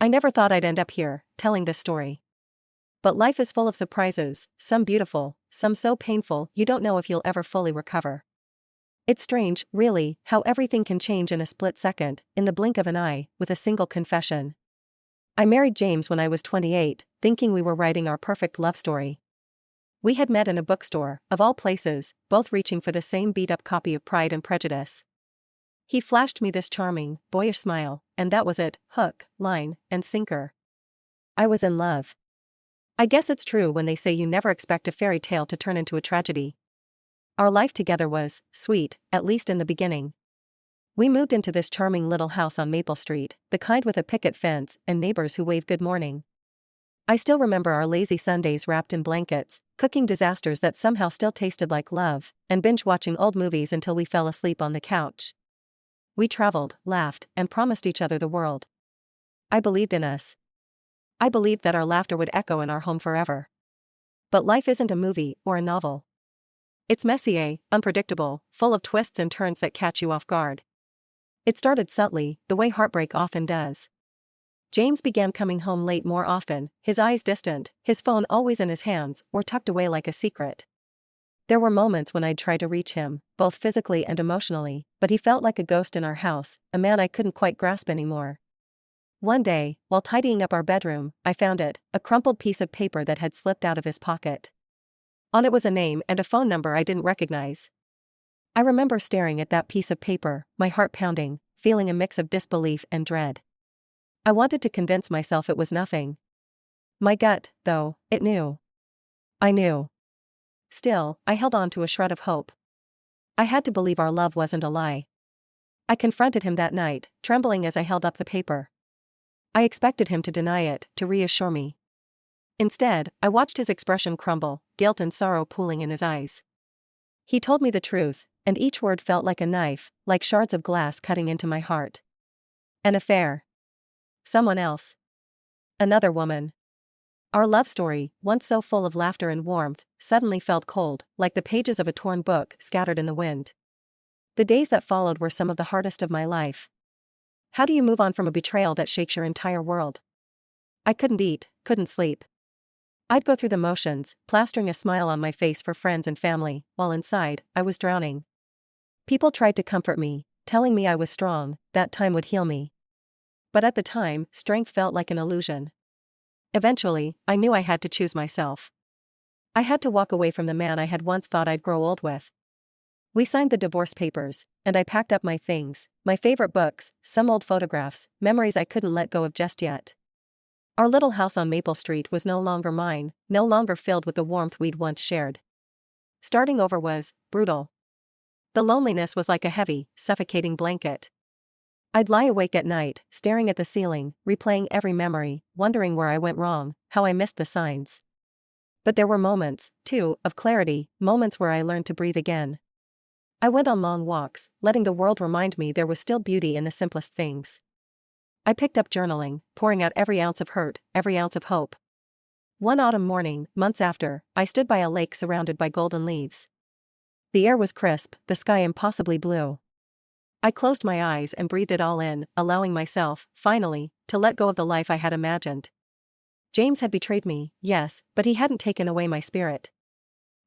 I never thought I'd end up here, telling this story. But life is full of surprises, some beautiful, some so painful you don't know if you'll ever fully recover. It's strange, really, how everything can change in a split second, in the blink of an eye, with a single confession. I married James when I was 28, thinking we were writing our perfect love story. We had met in a bookstore, of all places, both reaching for the same beat-up copy of Pride and Prejudice. He flashed me this charming, boyish smile, and that was it, hook, line, and sinker. I was in love. I guess it's true when they say you never expect a fairy tale to turn into a tragedy. Our life together was sweet, at least in the beginning. We moved into this charming little house on Maple Street, the kind with a picket fence and neighbors who wave good morning. I still remember our lazy Sundays wrapped in blankets, cooking disasters that somehow still tasted like love, and binge-watching old movies until we fell asleep on the couch. We traveled, laughed, and promised each other the world. I believed in us. I believed that our laughter would echo in our home forever. But life isn't a movie or a novel. It's messy, unpredictable, full of twists and turns that catch you off guard. It started subtly, the way heartbreak often does. James began coming home late more often, his eyes distant, his phone always in his hands, or tucked away like a secret. There were moments when I'd try to reach him, both physically and emotionally, but he felt like a ghost in our house, a man I couldn't quite grasp anymore. One day, while tidying up our bedroom, I found it, a crumpled piece of paper that had slipped out of his pocket. On it was a name and a phone number I didn't recognize. I remember staring at that piece of paper, my heart pounding, feeling a mix of disbelief and dread. I wanted to convince myself it was nothing. My gut, though, it knew. I knew. Still, I held on to a shred of hope. I had to believe our love wasn't a lie. I confronted him that night, trembling as I held up the paper. I expected him to deny it, to reassure me. Instead, I watched his expression crumble, guilt and sorrow pooling in his eyes. He told me the truth, and each word felt like a knife, like shards of glass cutting into my heart. An affair. Someone else. Another woman. Our love story, once so full of laughter and warmth, suddenly felt cold, like the pages of a torn book scattered in the wind. The days that followed were some of the hardest of my life. How do you move on from a betrayal that shakes your entire world? I couldn't eat, couldn't sleep. I'd go through the motions, plastering a smile on my face for friends and family, while inside, I was drowning. People tried to comfort me, telling me I was strong, that time would heal me. But at the time, strength felt like an illusion. Eventually, I knew I had to choose myself. I had to walk away from the man I had once thought I'd grow old with. We signed the divorce papers, and I packed up my things, my favorite books, some old photographs, memories I couldn't let go of just yet. Our little house on Maple Street was no longer mine, no longer filled with the warmth we'd once shared. Starting over was brutal. The loneliness was like a heavy, suffocating blanket. I'd lie awake at night, staring at the ceiling, replaying every memory, wondering where I went wrong, how I missed the signs. But there were moments, too, of clarity, moments where I learned to breathe again. I went on long walks, letting the world remind me there was still beauty in the simplest things. I picked up journaling, pouring out every ounce of hurt, every ounce of hope. One autumn morning, months after, I stood by a lake surrounded by golden leaves. The air was crisp, the sky impossibly blue. I closed my eyes and breathed it all in, allowing myself, finally, to let go of the life I had imagined. James had betrayed me, yes, but he hadn't taken away my spirit.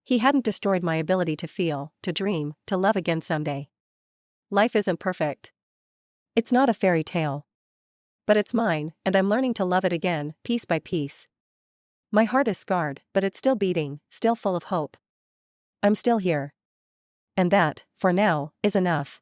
He hadn't destroyed my ability to feel, to dream, to love again someday. Life isn't perfect. It's not a fairy tale. But it's mine, and I'm learning to love it again, piece by piece. My heart is scarred, but it's still beating, still full of hope. I'm still here. And that, for now, is enough.